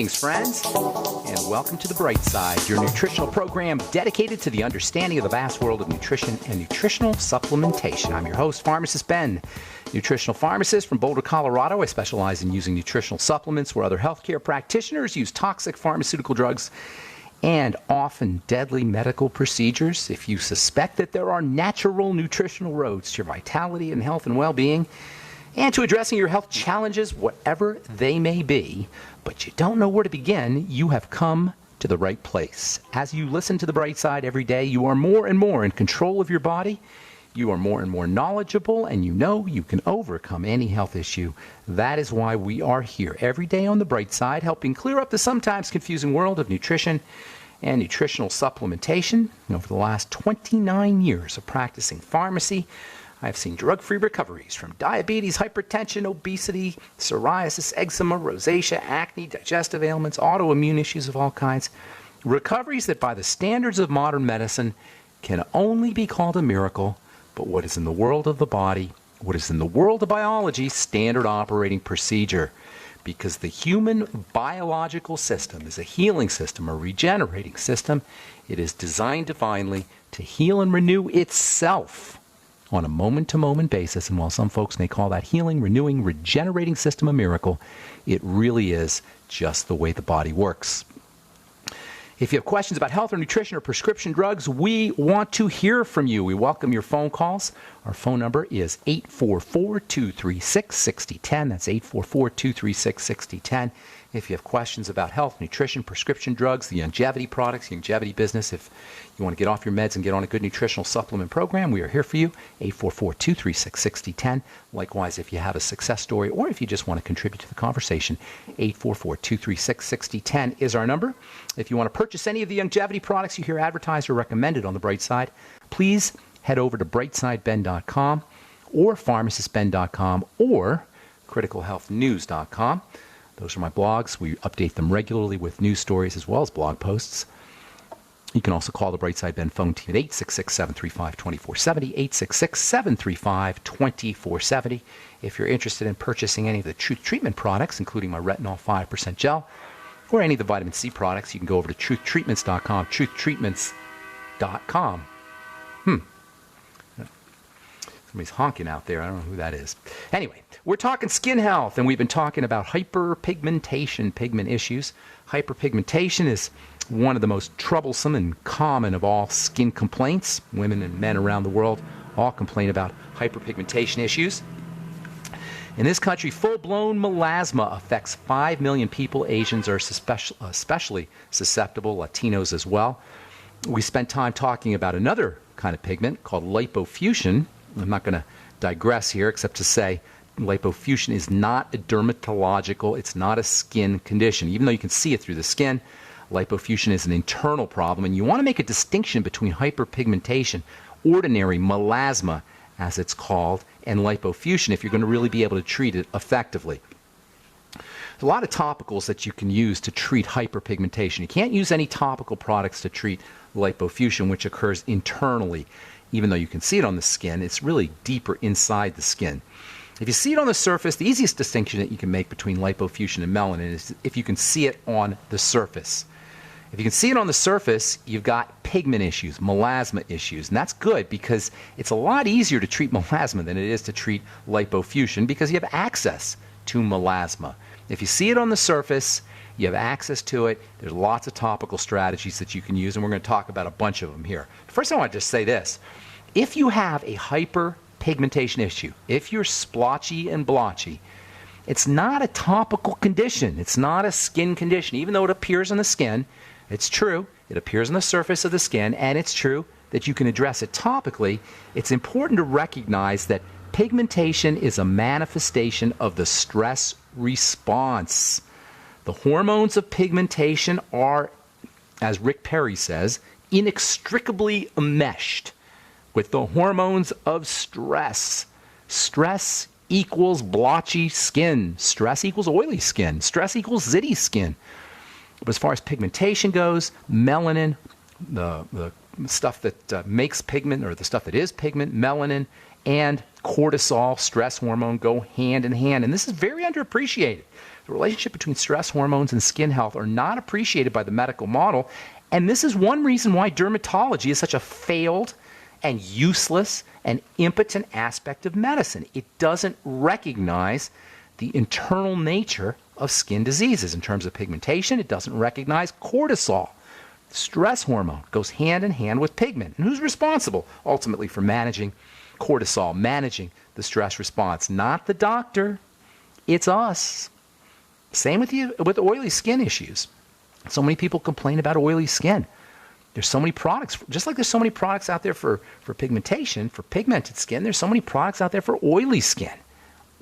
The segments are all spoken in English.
Greetings, friends, and welcome to The Bright Side, your nutritional program dedicated to the understanding of the vast world of nutrition and nutritional supplementation. I'm your host, Pharmacist Ben, nutritional pharmacist from Boulder, Colorado. I specialize in using nutritional supplements where other healthcare practitioners use toxic pharmaceutical drugs and often deadly medical procedures. If you suspect that there are natural nutritional roads to your vitality and health and well-being, and to addressing your health challenges, whatever they may be, but you don't know where to begin, you have come to the right place. As you listen to The Bright Side every day, you are more and more in control of your body. You are more and more knowledgeable, and you know you can overcome any health issue. That is why we are here every day on The Bright Side, helping clear up the sometimes confusing world of nutrition and nutritional supplementation. Over the last 29 years of practicing pharmacy, I've seen drug-free recoveries from diabetes, hypertension, obesity, psoriasis, eczema, rosacea, acne, digestive ailments, autoimmune issues of all kinds. Recoveries that by the standards of modern medicine can only be called a miracle, but what is in the world of the body, what is in the world of biology, standard operating procedure. Because the human biological system is a healing system, a regenerating system. It is designed divinely to heal and renew itself on a moment-to-moment basis. And while some folks may call that healing, renewing, regenerating system a miracle, it really is just the way the body works. If you have questions about health or nutrition or prescription drugs, we want to hear from you. We welcome your phone calls. Our phone number is 844-236-6010. That's 844-236-6010. If you have questions about health, nutrition, prescription drugs, the longevity products, the longevity business, if you want to get off your meds and get on a good nutritional supplement program, we are here for you, 844-236-6010. Likewise, if you have a success story or if you just want to contribute to the conversation, 844-236-6010 is our number. If you want to purchase any of the longevity products you hear advertised or recommended on The Bright Side, please head over to brightsideben.com or pharmacistben.com or criticalhealthnews.com. Those are my blogs. We update them regularly with news stories as well as blog posts. You can also call the Brightside Ben phone team at 866-735-2470, 866-735-2470. If you're interested in purchasing any of the Truth Treatment products, including my Retinol 5% gel, or any of the vitamin C products, you can go over to truthtreatments.com, truthtreatments.com. Somebody's honking out there. I don't know who that is. Anyway, we're talking skin health, and we've been talking about hyperpigmentation, pigment issues. Hyperpigmentation is one of the most troublesome and common of all skin complaints. Women and men around the world all complain about hyperpigmentation issues. In this country, full-blown melasma affects 5 million people. Asians are especially susceptible, Latinos as well. We spent time talking about another kind of pigment called lipofuscin. I'm not going to digress here except to say lipofuscin is not a dermatological, it's not a skin condition. Even though you can see it through the skin, lipofuscin is an internal problem. And you want to make a distinction between hyperpigmentation, ordinary melasma, as it's called, and lipofuscin if you're going to really be able to treat it effectively. There's a lot of topicals that you can use to treat hyperpigmentation. You can't use any topical products to treat lipofuscin, which occurs internally. Even though you can see it on the skin, it's really deeper inside the skin. If you see it on the surface, the easiest distinction that you can make between lipofuscin and melanin is if you can see it on the surface. If you can see it on the surface, you've got pigment issues, melasma issues. And that's good because it's a lot easier to treat melasma than it is to treat lipofuscin because you have access to melasma. If you see it on the surface, you have access to it. There's lots of topical strategies that you can use, and we're going to talk about a bunch of them here. First, I want to just say this. If you have a hyperpigmentation issue, if you're splotchy and blotchy, it's not a topical condition. It's not a skin condition. Even though it appears on the skin, it's true. It appears on the surface of the skin, and it's true that you can address it topically. It's important to recognize that pigmentation is a manifestation of the stress response. The hormones of pigmentation are, as Rick Perry says, inextricably enmeshed with the hormones of stress. Stress equals blotchy skin. Stress equals oily skin. Stress equals zitty skin. But as far as pigmentation goes, melanin, the stuff that makes pigment, or the stuff that is pigment, melanin, and cortisol, stress hormone, go hand in hand. And this is very underappreciated. The relationship between stress hormones and skin health are not appreciated by the medical model, and this is one reason why dermatology is such a failed and useless and impotent aspect of medicine. It doesn't recognize the internal nature of skin diseases. In terms of pigmentation, it doesn't recognize cortisol. Stress hormone goes hand in hand with pigment. And who's responsible ultimately for managing cortisol, managing the stress response? Not the doctor, it's us. Same with you with oily skin issues. So many people complain about oily skin. There's so many products, just like there's so many products out there for pigmentation, for pigmented skin, there's so many products out there for oily skin.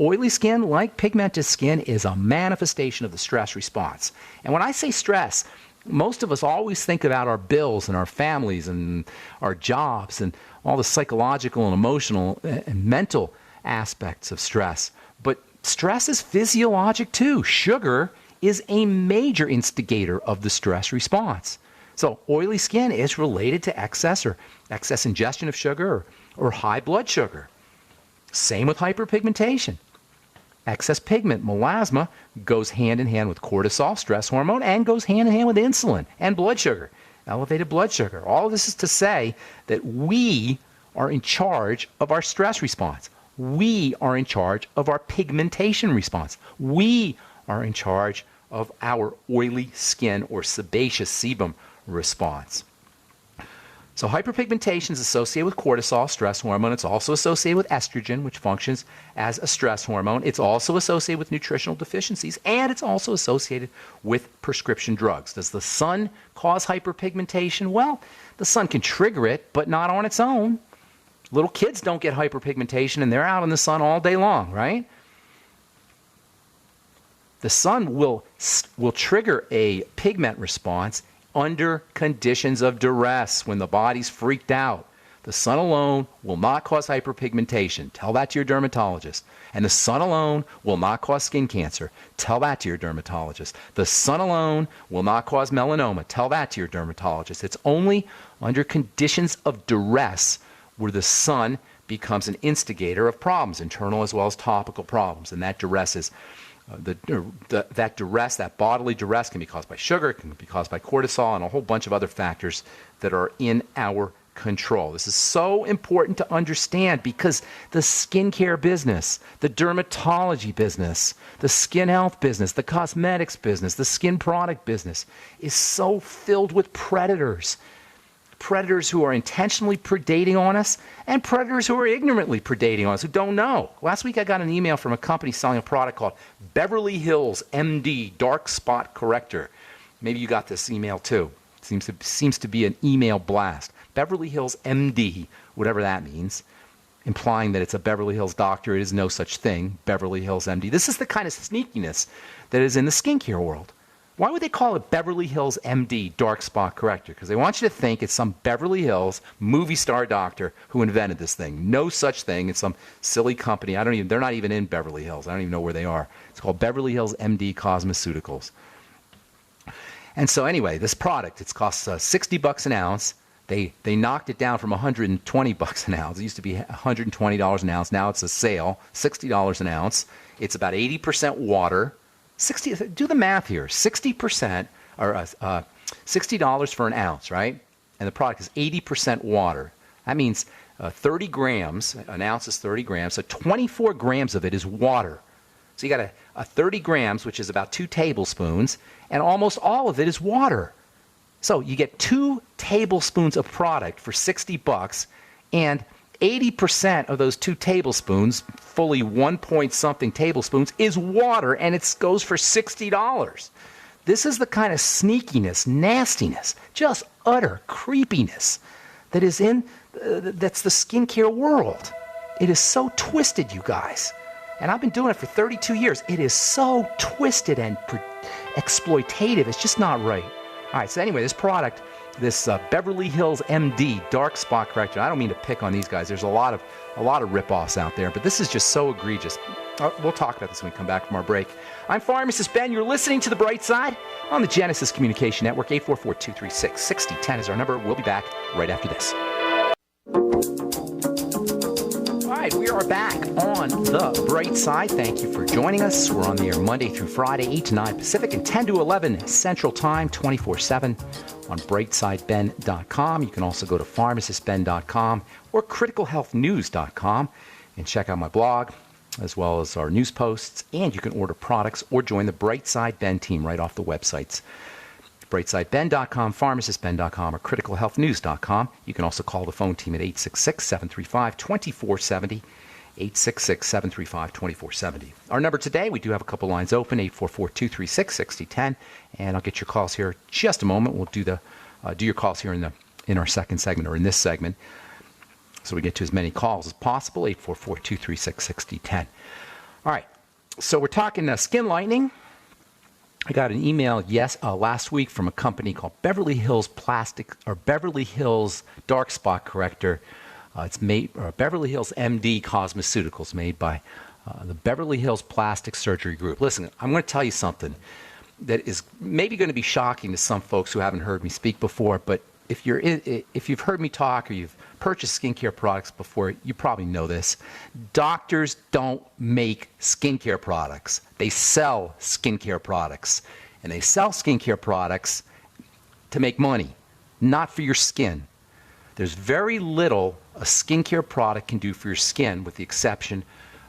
Oily skin, like pigmented skin, is a manifestation of the stress response. And when I say stress, most of us always think about our bills and our families and our jobs and all the psychological and emotional and mental aspects of stress. But stress is physiologic too. Sugar is a major instigator of the stress response. So oily skin is related to excess ingestion of sugar or high blood sugar. Same with hyperpigmentation. Excess pigment, melasma, goes hand in hand with cortisol, stress hormone, and goes hand in hand with insulin and blood sugar, elevated blood sugar. All of this is to say that we are in charge of our stress response. We are in charge of our pigmentation response. We are in charge of our oily skin or sebaceous sebum response. So hyperpigmentation is associated with cortisol, stress hormone. It's also associated with estrogen, which functions as a stress hormone. It's also associated with nutritional deficiencies, and it's also associated with prescription drugs. Does the sun cause hyperpigmentation? Well, the sun can trigger it, but not on its own. Little kids don't get hyperpigmentation, and they're out in the sun all day long, right? The sun will trigger a pigment response under conditions of duress, when the body's freaked out. The sun alone will not cause hyperpigmentation. Tell that to your dermatologist. And the sun alone will not cause skin cancer. Tell that to your dermatologist. The sun alone will not cause melanoma. Tell that to your dermatologist. It's only under conditions of duress where the sun becomes an instigator of problems, internal as well as topical problems. And that duress is that duress, that bodily duress, can be caused by sugar, can be caused by cortisol, and a whole bunch of other factors that are in our control. This is so important to understand because the skincare business, the dermatology business, the skin health business, the cosmetics business, the skin product business is so filled with predators. Predators who are intentionally predating on us, and predators who are ignorantly predating on us, who don't know. Last week I got an email from a company selling a product called Beverly Hills MD Dark Spot Corrector. Maybe you got this email too. Seems to be an email blast. Beverly Hills MD, whatever that means, implying that it's a Beverly Hills doctor. It is no such thing, Beverly Hills MD. This is the kind of sneakiness that is in the skincare world. Why would they call it Beverly Hills MD Dark Spot Corrector? Because they want you to think it's some Beverly Hills movie star doctor who invented this thing. No such thing. It's some silly company. They're not even in Beverly Hills. I don't even know where they are. It's called Beverly Hills MD Cosmeceuticals. And so anyway, this product, it costs $60 an ounce. They knocked it down from $120 an ounce. It used to be $120 an ounce. Now it's a sale, $60 an ounce. It's about 80% water. Do the math here. 60% or $60 for an ounce, right? And the product is 80% water. That means 30 grams. An ounce is 30 grams. So 24 grams of it is water. So you got a 30 grams, which is about 2 tablespoons, and almost all of it is water. So you get 2 tablespoons of product for $60, and 80% of those 2 tablespoons, fully 1 point something tablespoons, is water, and it goes for $60. This is the kind of sneakiness, nastiness, just utter creepiness that is that's the skincare world. It is so twisted, you guys. And I've been doing it for 32 years. It is so twisted and exploitative. It's just not right. All right, so anyway, this product, this Beverly Hills MD Dark Spot Corrector. I don't mean to pick on these guys. There's a lot of rip-offs out there, but this is just so egregious. We'll talk about this when we come back from our break. I'm Pharmacist Ben. You're listening to The Bright Side on the Genesis Communication Network. 844-236-6010 is our number. We'll be back right after this. All right, we are back on the bright side. Thank you for joining us. We're on the air Monday through Friday, 8 to 9 Pacific and 10 to 11 Central Time, 24/7 on brightsideben.com. You can also go to pharmacistben.com or criticalhealthnews.com and check out my blog as well as our news posts. And you can order products or join the Brightside Ben team right off the websites. brightsideben.com, pharmacistben.com, or criticalhealthnews.com. You can also call the phone team at 866-735-2470, 866-735-2470. Our number today, we do have a couple lines open, 844-236-6010, and I'll get your calls here in just a moment. We'll do your calls here in our second segment, or in this segment, so we get to as many calls as possible, 844-236-6010. All right, so we're talking skin lightening. I got an email last week from a company called Beverly Hills Beverly Hills Dark Spot Corrector. It's made Beverly Hills MD Cosmeceuticals, made by the Beverly Hills Plastic Surgery Group. Listen, I'm going to tell you something that is maybe going to be shocking to some folks who haven't heard me speak before, but if you've heard me talk or you've purchased skincare products before, you probably know this. Doctors don't make skincare products. They sell skincare products. And they sell skincare products to make money, not for your skin. There's very little a skincare product can do for your skin, with the exception,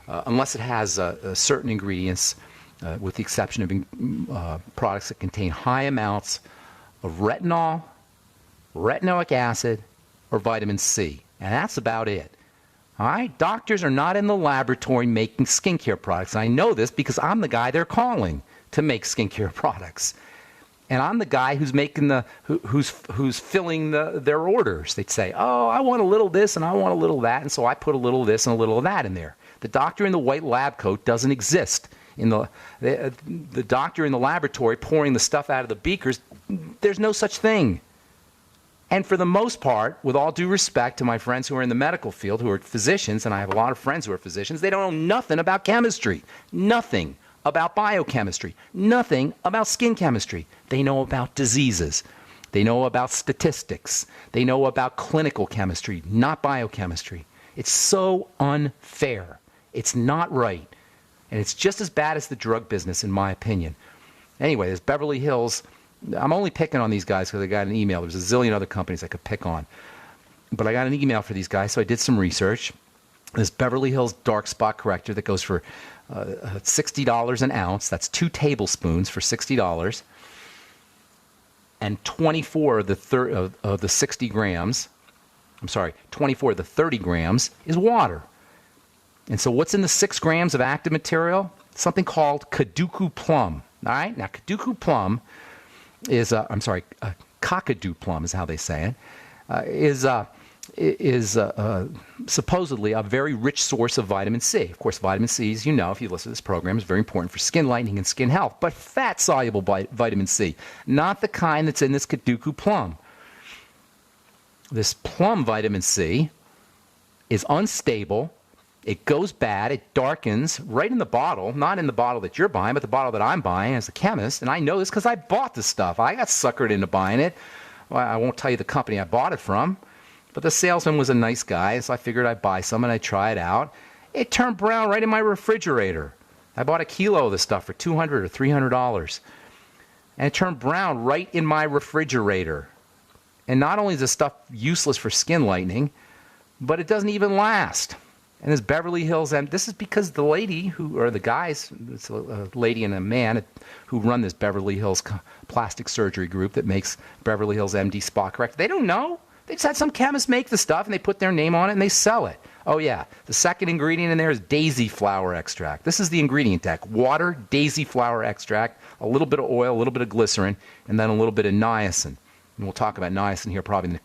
unless it has certain ingredients, with the exception of products that contain high amounts of retinol, retinoic acid, or vitamin C. And that's about it. All right? Doctors are not in the laboratory making skincare products. And I know this because I'm the guy they're calling to make skincare products. And I'm the guy who's making who's filling their orders. They'd say, "Oh, I want a little this and I want a little that," and so I put a little of this and a little of that in there. The doctor in the white lab coat doesn't exist. The doctor in the laboratory pouring the stuff out of the beakers, there's no such thing. And for the most part, with all due respect to my friends who are in the medical field, who are physicians, and I have a lot of friends who are physicians, they don't know nothing about chemistry, nothing about biochemistry, nothing about skin chemistry. They know about diseases. They know about statistics. They know about clinical chemistry, not biochemistry. It's so unfair. It's not right. And it's just as bad as the drug business, in my opinion. Anyway, there's Beverly Hills. I'm only picking on these guys because I got an email. There's a zillion other companies I could pick on. But I got an email for these guys, so I did some research. This Beverly Hills Dark Spot Corrector that goes for $60 an ounce. That's 2 tablespoons for $60. And 24 of the 60 grams, 24 of the 30 grams is water. And so what's in the 6 grams of active material? Something called Kaduku plum. All right? Now, Kaduku plum is Kakadu plum is how they say it, is supposedly a very rich source of vitamin C. Of course, vitamin C, as you know, if you listen to this program, is very important for skin lightening and skin health, but fat-soluble vitamin C, not the kind that's in this Kaduku plum. This plum vitamin C is unstable. It goes bad. It darkens right in the bottle, not in the bottle that you're buying, but the bottle that I'm buying as a chemist. And I know this because I bought the stuff. I got suckered into buying it. Well, I won't tell you the company I bought it from, but the salesman was a nice guy, so I figured I'd buy some and I'd try it out. It turned brown right in my refrigerator. I bought a kilo of this stuff for $200 or $300. And it turned brown right in my refrigerator. And not only is this stuff useless for skin lightening, but it doesn't even last. And this Beverly Hills, and this is because the lady the guys, it's a lady and a man who run this Beverly Hills Plastic Surgery Group that makes Beverly Hills MD Spot Corrector. They don't know. They just had some chemist make the stuff and they put their name on it and they sell it. Oh yeah, the second ingredient in there is daisy flower extract. This is the ingredient deck: water, daisy flower extract, a little bit of oil, a little bit of glycerin, and then a little bit of niacin. And we'll talk about niacin here probably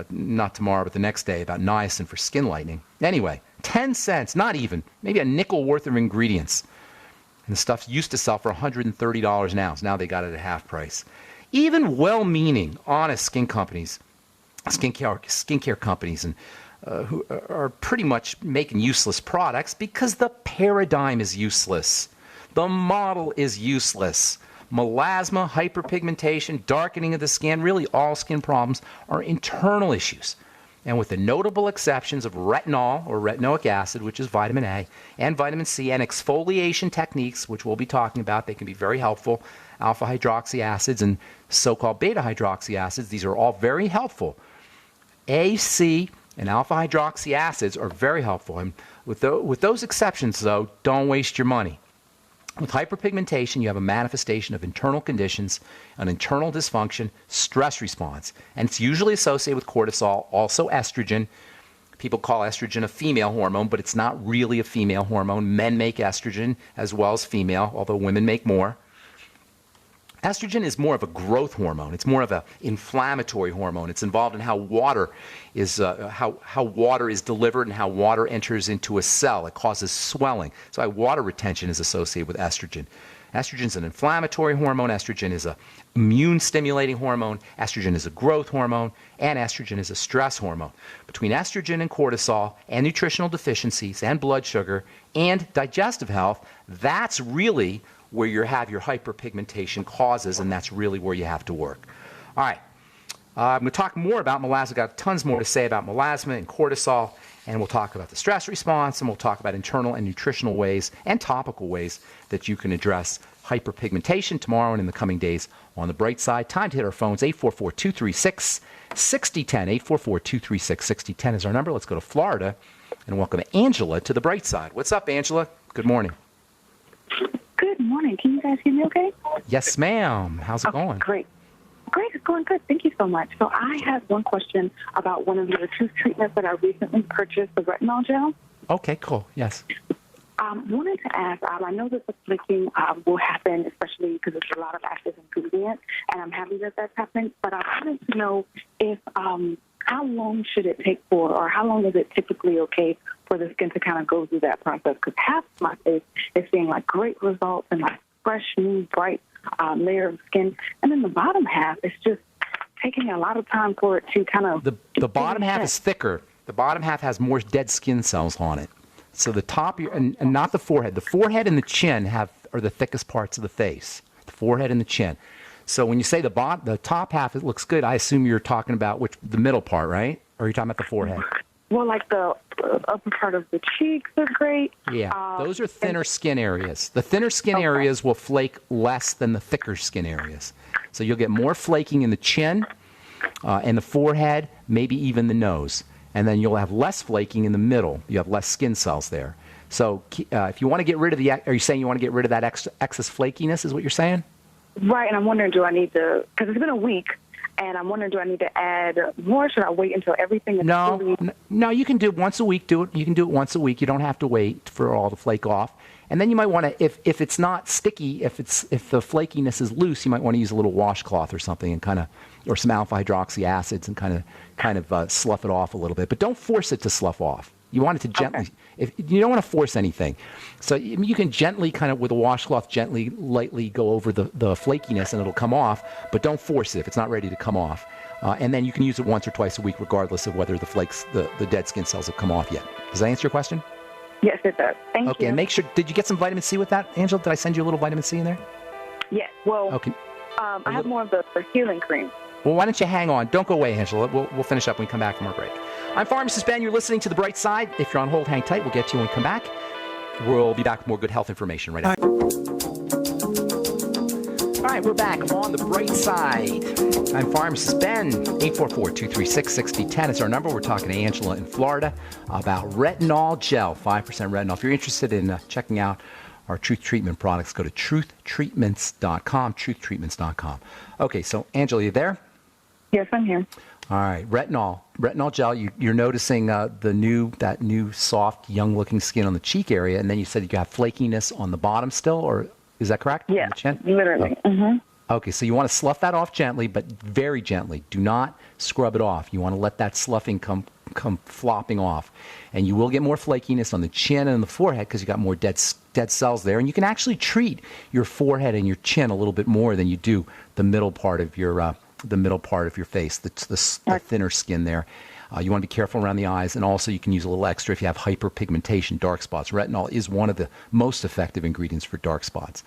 not tomorrow, but the next day, about niacin for skin lightening. Anyway, 10 cents, not even, maybe a nickel worth of ingredients. And the stuff used to sell for $130 an ounce. Now they got it at half price. Even well-meaning, honest skincare companies, and who are pretty much making useless products because the paradigm is useless. The model is useless. Melasma, hyperpigmentation, darkening of the skin, really all skin problems are internal issues. and with the notable exceptions of retinol or retinoic acid, which is vitamin A, and vitamin C, and exfoliation techniques, which we'll be talking about, they can be very helpful. Alpha hydroxy acids and so-called beta hydroxy acids, these are all very helpful. A, C, and alpha hydroxy acids are very helpful. And with those exceptions, though, don't waste your money. With hyperpigmentation, you have a manifestation of internal conditions, an internal dysfunction, stress response. And it's usually associated with cortisol, also estrogen. People call estrogen a female hormone, but it's not really a female hormone. Men make estrogen as well as female, although women make more. Estrogen is more of a growth hormone. It's more of an inflammatory hormone. It's involved in how water is delivered and how water enters into a cell. It causes swelling. So water retention is associated with estrogen. Estrogen is an inflammatory hormone. Estrogen is an immune-stimulating hormone. Estrogen is a growth hormone. And estrogen is a stress hormone. Between estrogen and cortisol and nutritional deficiencies and blood sugar and digestive health, that's really where you have your hyperpigmentation causes, and that's really where you have to work. All right. I'm going to talk more about melasma. I've got tons more to say about melasma and cortisol, and we'll talk about the stress response, and we'll talk about internal and nutritional ways and topical ways that you can address hyperpigmentation tomorrow and in the coming days on the bright side. Time to hit our phones. 844-236-6010. 844-236-6010 is our number. Let's go to Florida and welcome Angela to the bright side. What's up, Angela? Good morning. Good morning. Can you guys hear me okay? Yes, ma'am. How's it going? Great. Great. It's going good. Thank you so much. So I have one question about one of your truth treatments that I recently purchased, the retinol gel. Okay, cool. Yes. Wanted to ask, I know that the flicking will happen, especially because it's a lot of active ingredients, and I'm happy that that's happening, but I wanted to know if how long should it take for, or how long is it typically okay for the skin to kind of go through that process? Because half of my face is seeing like great results and like fresh, new, bright layer of skin, and then the bottom half is just taking a lot of time for it to kind of... The bottom half is thicker. The bottom half has more dead skin cells on it. So the top, and not the forehead. The forehead and the chin are the thickest parts of the face. The forehead and the chin. So when you say the top half, it looks good, I assume you're talking about the middle part, right? Or are you talking about the forehead? Well, like the upper part of the cheeks are great. Yeah, those are thinner skin areas. The thinner skin areas will flake less than the thicker skin areas. So you'll get more flaking in the chin and the forehead, maybe even the nose. And then you'll have less flaking in the middle. You have less skin cells there. So if you want to get rid of are you saying you want to get rid of that excess flakiness is what you're saying? Right, and I'm wondering, do I need to, because it's been a week, and I'm wondering, do I need to add more? Should I wait until everything is fully... No, you can do it once a week. You can do it once a week. You don't have to wait for all the flake off. And then you might want to, if it's not sticky, if the flakiness is loose, you might want to use a little washcloth or something and or some alpha hydroxy acids and kind of slough it off a little bit. But don't force it to slough off. You want it to gently, if you don't want to force anything. So you can gently with a washcloth, lightly go over the flakiness and it'll come off, but don't force it if it's not ready to come off. And then you can use it once or twice a week regardless of whether the dead skin cells have come off yet. Does that answer your question? Yes, it does. Thank you. Okay, and make sure, did you get some vitamin C with that, Angela? Did I send you a little vitamin C in there? Yes, well, okay. I have more of the healing cream. Well, why don't you hang on? Don't go away, Angela. We'll finish up when we come back from our break. I'm Pharmacist Ben. You're listening to The Bright Side. If you're on hold, hang tight. We'll get to you when we come back. We'll be back with more good health information right after. All right, we're back on The Bright Side. I'm Pharmacist Ben. 844-236-6010 is our number. We're talking to Angela in Florida about retinol gel, 5% retinol. If you're interested in checking out our Truth Treatment products, go to truthtreatments.com, truthtreatments.com. Okay, so Angela, you there? Yes, I'm here. All right, retinol gel. You're noticing that new soft, young-looking skin on the cheek area, and then you said you got flakiness on the bottom still, or is that correct? Yeah, literally. Oh. Mm-hmm. Okay, so you want to slough that off gently, but very gently. Do not scrub it off. You want to let that sloughing come flopping off, and you will get more flakiness on the chin and the forehead because you got more dead cells there, and you can actually treat your forehead and your chin a little bit more than you do the middle part of your face, the thinner skin there. You want to be careful around the eyes, and also you can use a little extra if you have hyperpigmentation, dark spots. Retinol is one of the most effective ingredients for dark spots.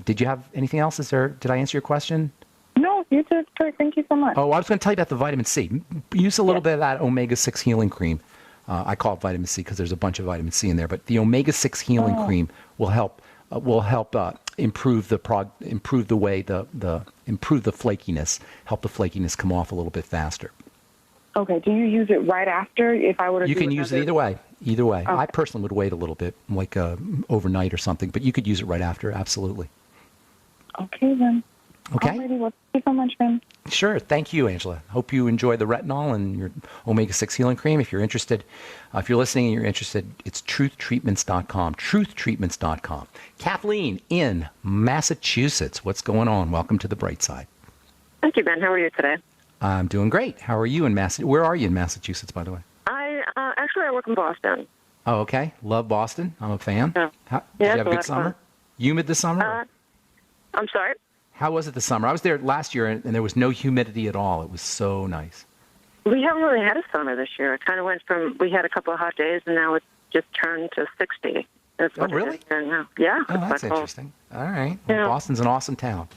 Did you have anything else? Did I answer your question? No, you did great. Thank you so much. Oh, I was going to tell you about the vitamin C. Use a little bit of that omega-6 healing cream. I call it vitamin C because there's a bunch of vitamin C in there. But the omega-6 healing cream will help improve the flakiness, help the flakiness come off a little bit faster. Okay. Do you use it right after? If I were to, you can use it either way. Either way. Okay. I personally would wait a little bit, like overnight or something, but you could use it right after. Absolutely. Okay then. Okay. Alrighty, well, thank you so much, Ben. Sure. Thank you, Angela. Hope you enjoy the retinol and your omega-6 healing cream. If you're interested, if you're listening and you're interested, it's truthtreatments.com. Truthtreatments.com. Kathleen in Massachusetts. What's going on? Welcome to the bright side. Thank you, Ben. How are you today? I'm doing great. How are you in Massachusetts? Where are you in Massachusetts, by the way? I work in Boston. Oh, okay. Love Boston. I'm a fan. Yeah. Did you have a good summer? Humid this summer? I'm sorry? How was it this summer? I was there last year, and there was no humidity at all. It was so nice. We haven't really had a summer this year. It kind of went from, we had a couple of hot days, and now it's just turned to 60. That's what really? It is here now. Yeah. Oh, that's interesting. All right. Well, yeah. Boston's an awesome town.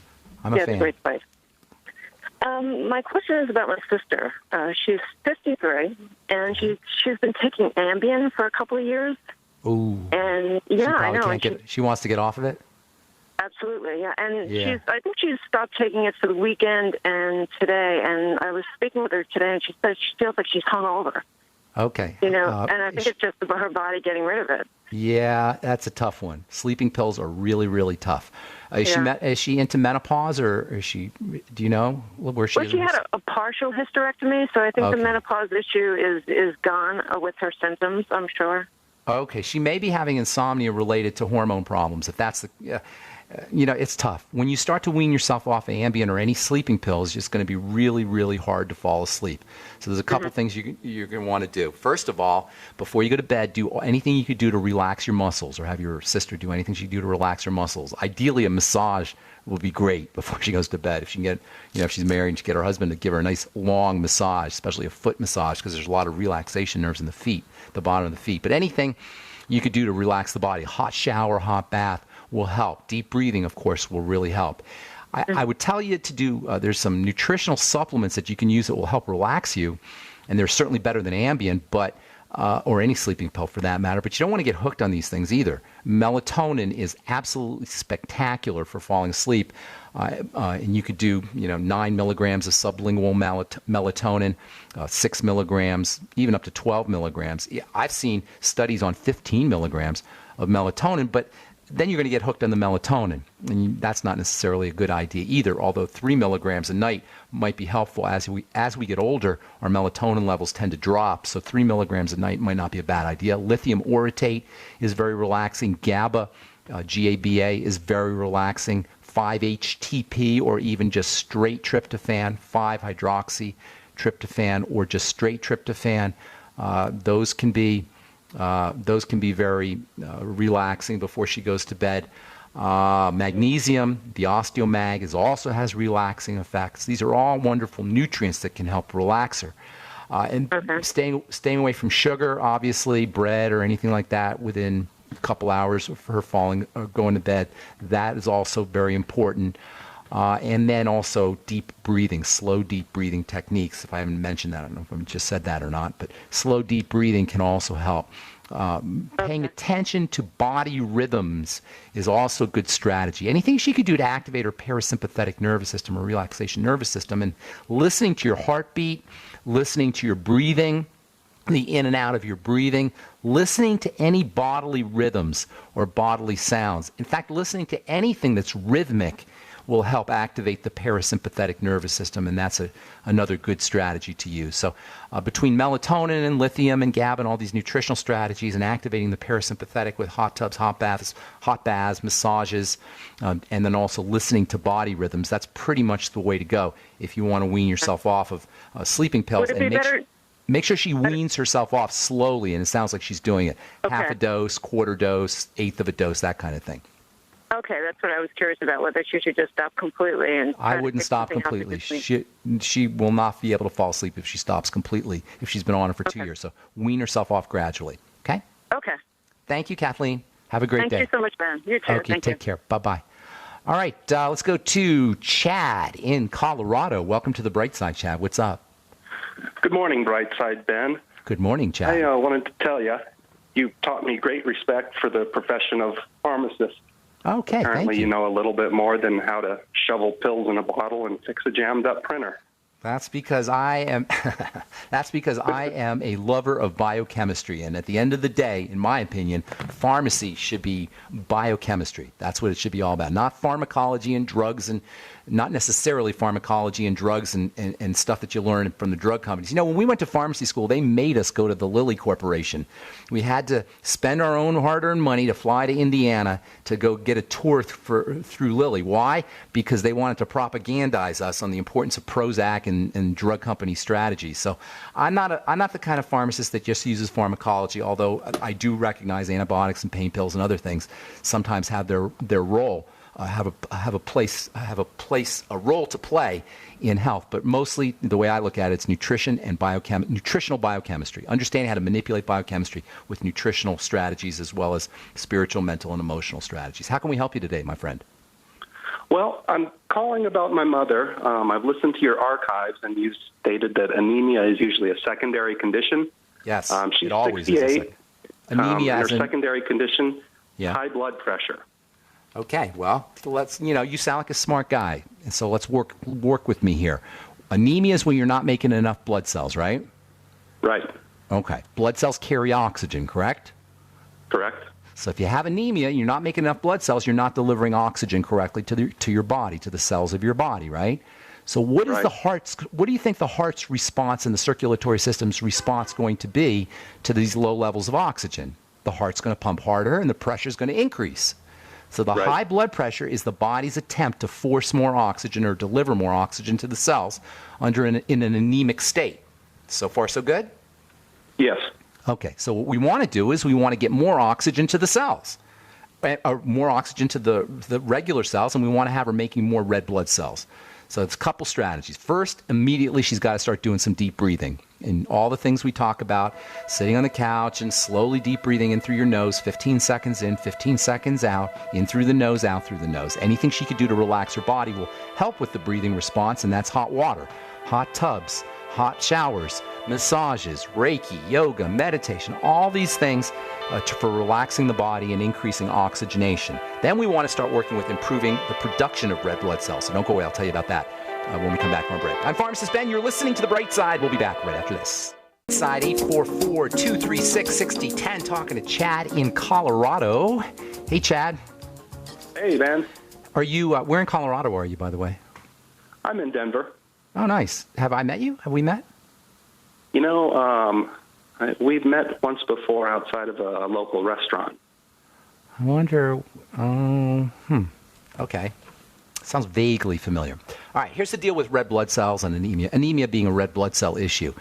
I'm a fan. It's a great place. My question is about my sister. She's 53, and she's been taking Ambien for a couple of years. Ooh. And she I know. She wants to get off of it? Absolutely, yeah. And I think she's stopped taking it for the weekend and today. And I was speaking with her today, and she said she feels like she's hungover. Okay. And I think it's just about her body getting rid of it. Yeah, that's a tough one. Sleeping pills are really, really tough. Is she into menopause, or is she? Do you know where she is? Well, she had a partial hysterectomy, so I think the menopause issue is gone with her symptoms, I'm sure. Okay, she may be having insomnia related to hormone problems. If that's the, it's tough. When you start to wean yourself off of Ambien or any sleeping pills, it's just going to be really, really hard to fall asleep. So there's a couple things you're going to want to do. First of all, before you go to bed, do anything you could do to relax your muscles, or have your sister do anything she can do to relax her muscles. Ideally, a massage would be great before she goes to bed. If she can get, if she's married, and she can get her husband to give her a nice long massage, especially a foot massage, because there's a lot of relaxation nerves in the feet, the bottom of the feet. But anything you could do to relax the body, hot shower, hot bath, will help. Deep breathing, of course, will really help. I would tell you to do, there's some nutritional supplements that you can use that will help relax you, and they're certainly better than Ambien, but or any sleeping pill for that matter, but you don't want to get hooked on these things either. Melatonin is absolutely spectacular for falling asleep, and you could do 9 milligrams of sublingual melatonin, 6 milligrams, even up to 12 milligrams. I've seen studies on 15 milligrams of melatonin, but then you're going to get hooked on the melatonin, and that's not necessarily a good idea either, although 3 milligrams a night might be helpful. As we get older, our melatonin levels tend to drop, so 3 milligrams a night might not be a bad idea. Lithium orotate is very relaxing. GABA, GABA, is very relaxing. 5-HTP, or even just straight tryptophan, 5-hydroxytryptophan, or just straight tryptophan, those can be very relaxing before she goes to bed. Magnesium, the osteomag, also has relaxing effects. These are all wonderful nutrients that can help relax her. And staying away from sugar, obviously, bread or anything like that within a couple hours of her going to bed. That is also very important. And then also deep breathing, slow deep breathing techniques. If I haven't mentioned that, I don't know if I just said that or not, but slow deep breathing can also help. Paying attention to body rhythms is also a good strategy. Anything she could do to activate her parasympathetic nervous system or relaxation nervous system, and listening to your heartbeat, listening to your breathing, the in and out of your breathing, listening to any bodily rhythms or bodily sounds. In fact, listening to anything that's rhythmic will help activate the parasympathetic nervous system, and that's another good strategy to use. So between melatonin and lithium and GABA and all these nutritional strategies, and activating the parasympathetic with hot tubs, hot baths, massages, and then also listening to body rhythms, that's pretty much the way to go if you want to wean yourself off of sleeping pills. Would it be better? Make sure she weans herself off slowly, and it sounds like she's doing it. Okay. Half a dose, quarter dose, eighth of a dose, that kind of thing. Okay, that's what I was curious about, whether she should just stop completely. And I wouldn't stop completely. She will not be able to fall asleep if she stops completely, if she's been on it for 2 years. So wean herself off gradually, okay? Okay. Thank you, Kathleen. Have a great day. Thank you so much, Ben. You too. Okay, take care. Bye-bye. All right, let's go to Chad in Colorado. Welcome to the Bright Side, Chad. What's up? Good morning, Brightside Ben. Good morning, Chad. I wanted to tell you, you taught me great respect for the profession of pharmacist. Okay, Apparently, thank you. you know a little bit more than how to shovel pills in a bottle and fix a jammed-up printer. That's because I am a lover of biochemistry, and at the end of the day, in my opinion, pharmacy should be biochemistry. That's what it should be all about, not pharmacology and drugs, and not necessarily pharmacology and drugs and stuff that you learn from the drug companies. You know, when we went to pharmacy school, they made us go to the Lilly Corporation. We had to spend our own hard-earned money to fly to Indiana to go get a tour through Lilly. Why? Because they wanted to propagandize us on the importance of Prozac and drug company strategies. So I'm not the kind of pharmacist that just uses pharmacology, although I do recognize antibiotics and pain pills and other things sometimes have their role. Have a role to play in health, but mostly the way I look at it, it's nutrition and nutritional biochemistry, understanding how to manipulate biochemistry with nutritional strategies as well as spiritual, mental, and emotional strategies. How can we help you today, my friend? Well, I'm calling about my mother. I've listened to your archives, and you stated that anemia is usually a secondary condition. Yes, she's it always 68. is. Anemia her as secondary condition, yeah. High blood pressure. Okay, well, you sound like a smart guy, and so let's work with me here. Anemia is when you're not making enough blood cells, right? Right. Okay. Blood cells carry oxygen, correct? Correct. So if you have anemia, you're not making enough blood cells, you're not delivering oxygen correctly to your body, to the cells of your body, right? So what do you think the heart's response and the circulatory system's response going to be to these low levels of oxygen? The heart's going to pump harder and the pressure's going to increase. So the high blood pressure is the body's attempt to force more oxygen or deliver more oxygen to the cells in an anemic state. So far, so good? Yes. Okay, so what we want to do is we want to get more oxygen to the cells, or more oxygen to the regular cells, and we want to have her making more red blood cells. So it's a couple strategies. First, immediately she's got to start doing some deep breathing. And all the things we talk about, sitting on the couch and slowly deep breathing in through your nose, 15 seconds in, 15 seconds out, in through the nose, out through the nose. Anything she could do to relax her body will help with the breathing response, and that's hot water, hot tubs, hot showers, massages, Reiki, yoga, meditation, all these things for relaxing the body and increasing oxygenation. Then we want to start working with improving the production of red blood cells. So don't go away. I'll tell you about that when we come back from our break. I'm Pharmacist Ben. You're listening to The Bright Side. We'll be back right after this. Side 844-236-6010. Talking to Chad in Colorado. Hey, Chad. Hey, Ben. Are you, where in Colorado are you, by the way? I'm in Denver. Oh, nice. Have I met you? Have we met? You know, we've met once before outside of a local restaurant. I wonder, okay. Sounds vaguely familiar. All right, here's the deal with red blood cells and anemia. Anemia being a red blood cell issue.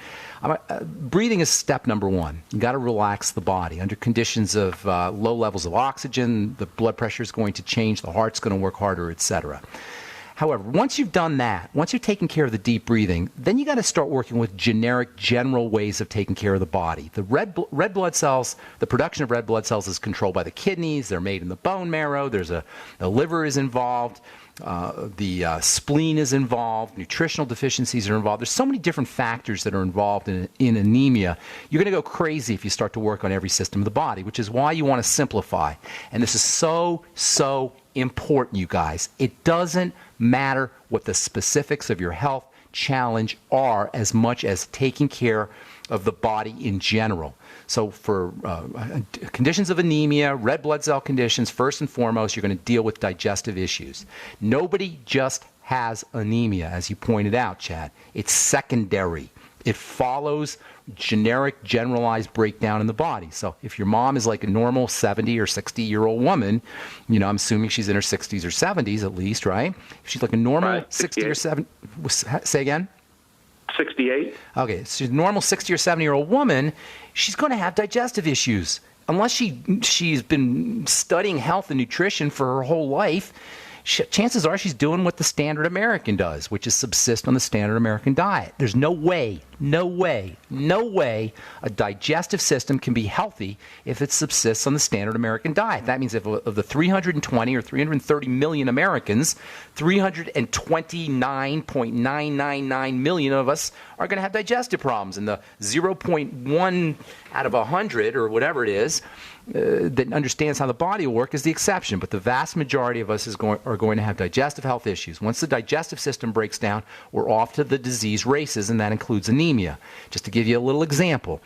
Breathing is step number one. You got to relax the body. Under conditions of low levels of oxygen, the blood pressure is going to change, the heart's going to work harder, etc. However, once you've done that, once you've taken care of the deep breathing, then you got to start working with general ways of taking care of the body. The red blood cells, the production of red blood cells is controlled by the kidneys. They're made in the bone marrow. The liver is involved. The spleen is involved. Nutritional deficiencies are involved. There's so many different factors that are involved in anemia. You're going to go crazy if you start to work on every system of the body, which is why you want to simplify. And this is so important, you guys. It doesn't matter what the specifics of your health challenge are as much as taking care of the body in general. So for conditions of anemia, red blood cell conditions, first and foremost, you're going to deal with digestive issues. Nobody just has anemia, as you pointed out, Chad. It's secondary. It follows generic, generalized breakdown in the body. So if your mom is like a normal 70 or 60-year-old woman, you know, I'm assuming she's in her 60s or 70s at least, right? If she's like a normal 60 or 70, say again? 68. Okay, so she's a normal 60 or 70-year-old woman, she's going to have digestive issues. Unless she's been studying health and nutrition for her whole life, chances are she's doing what the standard American does, which is subsist on the standard American diet. There's no way No way a digestive system can be healthy if it subsists on the standard American diet. That means if of the 320 or 330 million Americans, 329.999 million of us are going to have digestive problems, and the 0.1 out of 100 or whatever it is that understands how the body will work is the exception. But the vast majority of us are going to have digestive health issues. Once the digestive system breaks down, we're off to the disease races, and that includes anemia. Just to give you a little example,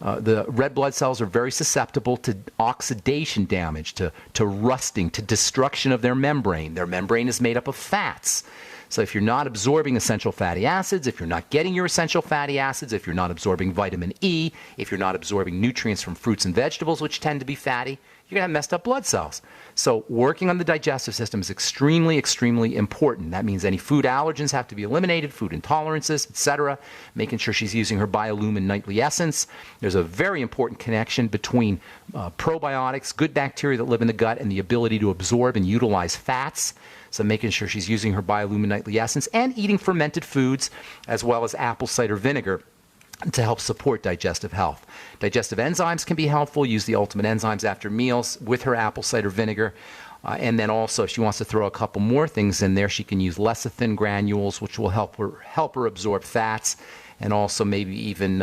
the red blood cells are very susceptible to oxidation damage, to rusting, to destruction of their membrane. Their membrane is made up of fats. So if you're not absorbing essential fatty acids, if you're not getting your essential fatty acids, if you're not absorbing vitamin E, if you're not absorbing nutrients from fruits and vegetables, which tend to be fatty, you're going to have messed up blood cells. So working on the digestive system is extremely, extremely important. That means any food allergens have to be eliminated, food intolerances, etc., making sure she's using her Biolumin nightly essence. There's a very important connection between probiotics, good bacteria that live in the gut, and the ability to absorb and utilize fats. So making sure she's using her Biolumin nightly essence and eating fermented foods as well as apple cider vinegar to help support digestive health. Digestive enzymes can be helpful. Use the Ultimate Enzymes after meals with her apple cider vinegar. And then also, if she wants to throw a couple more things in there, she can use lecithin granules, which will help her absorb fats, and also maybe even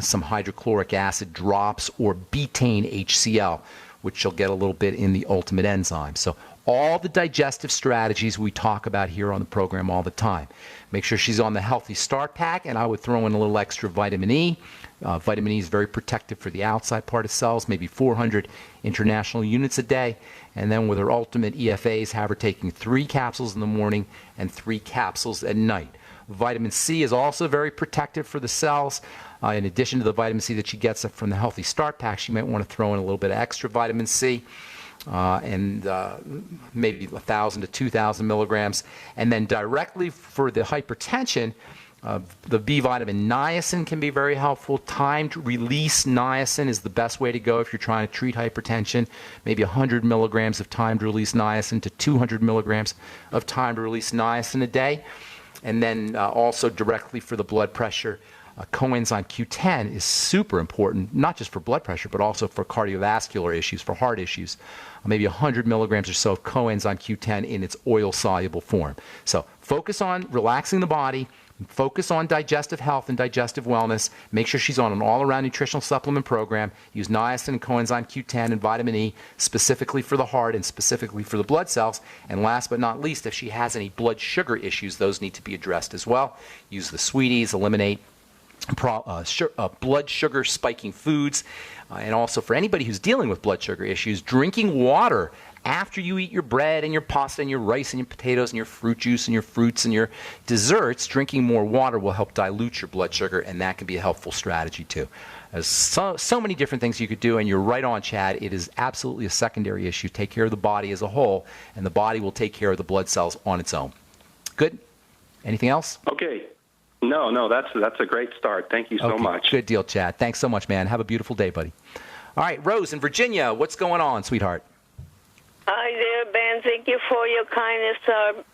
some hydrochloric acid drops or betaine HCl, which she'll get a little bit in the Ultimate Enzyme. So all the digestive strategies we talk about here on the program all the time. Make sure she's on the Healthy Start Pack, and I would throw in a little extra vitamin E. Vitamin E is very protective for the outside part of cells, maybe 400 international units a day. And then with her Ultimate EFAs, have her taking 3 capsules in the morning and 3 capsules at night. Vitamin C is also very protective for the cells. In addition to the vitamin C that she gets from the Healthy Start Pack, she might want to throw in a little bit of extra vitamin C. Maybe 1,000 to 2,000 milligrams. And then directly for the hypertension, the B vitamin niacin can be very helpful. Timed release niacin is the best way to go if you're trying to treat hypertension. Maybe 100 milligrams of timed release niacin to 200 milligrams of timed release niacin a day. And then also directly for the blood pressure, coenzyme Q10 is super important, not just for blood pressure, but also for cardiovascular issues, for heart issues. Maybe 100 milligrams or so of coenzyme Q10 in its oil-soluble form. So focus on relaxing the body, focus on digestive health and digestive wellness. Make sure she's on an all-around nutritional supplement program. Use niacin and coenzyme Q10 and vitamin E specifically for the heart and specifically for the blood cells. And last but not least, if she has any blood sugar issues, those need to be addressed as well. Use the sweeties, eliminate blood sugar spiking foods, and also for anybody who's dealing with blood sugar issues, drinking water after you eat your bread and your pasta and your rice and your potatoes and your fruit juice and your fruits and your desserts, drinking more water will help dilute your blood sugar, and that can be a helpful strategy too. There's so many different things you could do, and you're right on, Chad. It is absolutely a secondary issue. Take care of the body as a whole, and the body will take care of the blood cells on its own. Good? Anything else? Okay. No, that's a great start. Thank you so much. Good deal, Chad. Thanks so much, man. Have a beautiful day, buddy. All right, Rose in Virginia, what's going on, sweetheart? Hi there, Ben. Thank you for your kindness.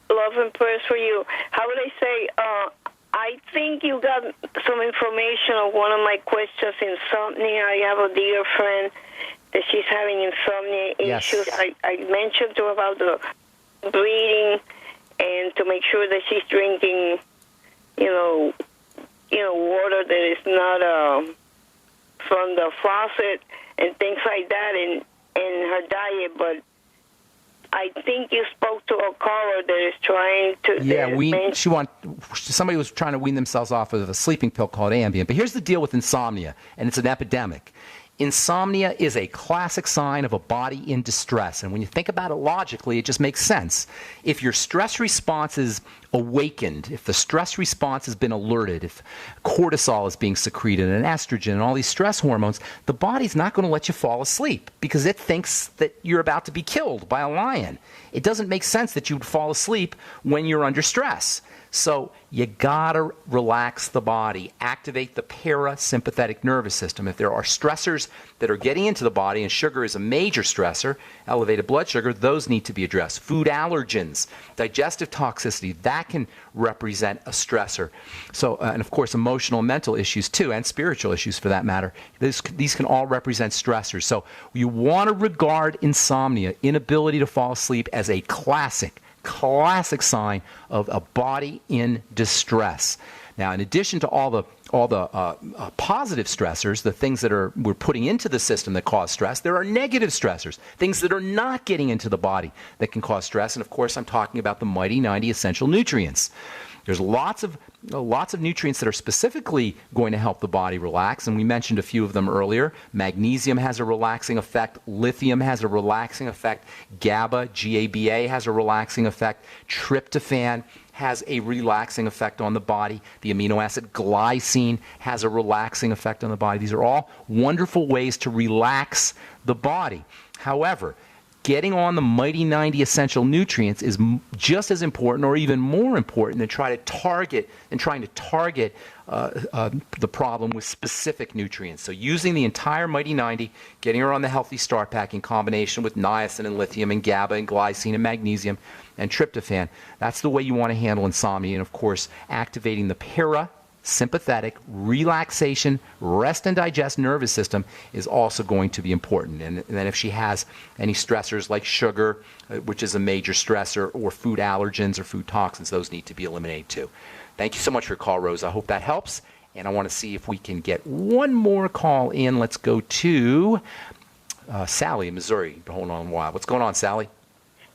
Love and prayers for you. How would I say? I think you got some information on one of my questions, insomnia. I have a dear friend that she's having insomnia issues. I mentioned to her about the breathing and to make sure that she's drinking water that is not from the faucet and things like that in her diet. But I think you spoke to a caller that is trying to... somebody was trying to wean themselves off of a sleeping pill called Ambien. But here's the deal with insomnia, and it's an epidemic. Insomnia is a classic sign of a body in distress. And when you think about it logically, it just makes sense. If your stress response is awakened, if the stress response has been alerted, if cortisol is being secreted and estrogen and all these stress hormones, the body's not going to let you fall asleep because it thinks that you're about to be killed by a lion. It doesn't make sense that you would fall asleep when you're under stress. So you gotta relax the body, activate the parasympathetic nervous system. If there are stressors that are getting into the body, and sugar is a major stressor, elevated blood sugar, those need to be addressed. Food allergens, digestive toxicity, that can represent a stressor. So, and of course, emotional and mental issues too, and spiritual issues for that matter. These can all represent stressors. So you want to regard insomnia, inability to fall asleep, as a classic sign of a body in distress. Now, in addition to all the positive stressors, the things that we're putting into the system that cause stress, there are negative stressors, things that are not getting into the body that can cause stress. And of course, I'm talking about the mighty 90 essential nutrients. There's lots of nutrients that are specifically going to help the body relax, and we mentioned a few of them earlier. Magnesium has a relaxing effect. Lithium has a relaxing effect. GABA, G-A-B-A, has a relaxing effect. Tryptophan has a relaxing effect on the body. The amino acid glycine has a relaxing effect on the body. These are all wonderful ways to relax the body. However, getting on the mighty 90 essential nutrients is just as important, or even more important, than trying to target the problem with specific nutrients. So using the entire mighty 90, getting her on the Healthy Start Pack in combination with niacin and lithium and GABA and glycine and magnesium and tryptophan, that's the way you want to handle insomnia. And of course, activating the parasympathetic relaxation, rest and digest nervous system is also going to be important. And then if she has any stressors like sugar, which is a major stressor, or food allergens or food toxins, those need to be eliminated too. Thank you so much for your call, Rose. I hope that helps. And I want to see if we can get one more call in. Let's go to Sally in Missouri. Hold on a while. What's going on, Sally?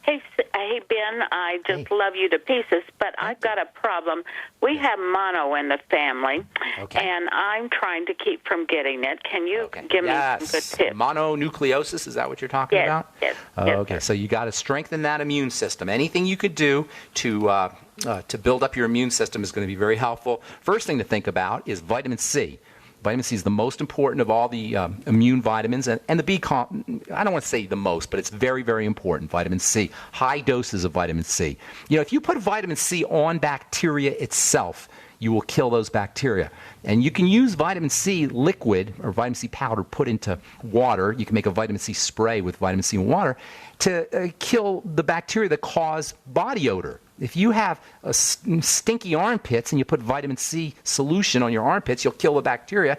Hey, Ben, I just love you to pieces, but I've got a problem. We have mono in the family, and I'm trying to keep from getting it. Can you give me some good tips? Mononucleosis, is that what you're talking about? Yes. Okay, so you got to strengthen that immune system. Anything you could do to build up your immune system is going to be very helpful. First thing to think about is vitamin C. Vitamin C is the most important of all the immune vitamins, and the B I don't want to say the most, but it's very, very important, vitamin C. High doses of vitamin C. If you put vitamin C on bacteria itself, you will kill those bacteria. And you can use vitamin C liquid or vitamin C powder put into water. You can make a vitamin C spray with vitamin C and water to kill the bacteria that cause body odor. If you have stinky armpits and you put vitamin C solution on your armpits, you'll kill the bacteria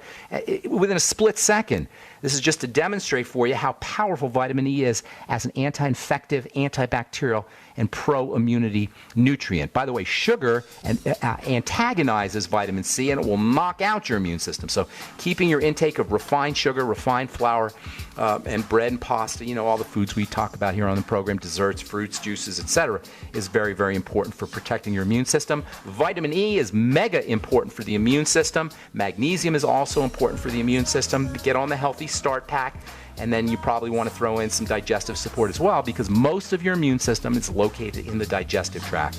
within a split second. This is just to demonstrate for you how powerful vitamin E is as an anti-infective, antibacterial, and pro-immunity nutrient. By the way, sugar antagonizes vitamin C, and it will knock out your immune system. So keeping your intake of refined sugar, refined flour, and bread and pasta, all the foods we talk about here on the program, desserts, fruits, juices, etc., is very, very important for protecting your immune system. Vitamin E is mega important for the immune system. Magnesium is also important for the immune system. Get on the Healthy Start Pack. And then you probably want to throw in some digestive support as well, because most of your immune system is located in the digestive tract.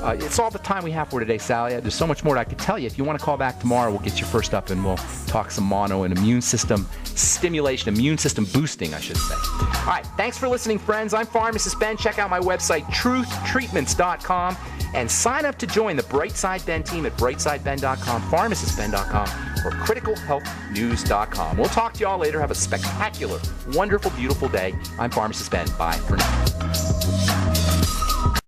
It's all the time we have for today, Sally. There's so much more that I could tell you. If you want to call back tomorrow, we'll get you first up and we'll talk some mono and immune system stimulation, immune system boosting, I should say. All right, thanks for listening, friends. I'm Pharmacist Ben. Check out my website, truthtreatments.com, and sign up to join the Brightside Ben team at brightsideben.com, pharmacistben.com, or criticalhealthnews.com. We'll talk to you all later. Have a spectacular, wonderful, beautiful day. I'm Pharmacist Ben. Bye for now.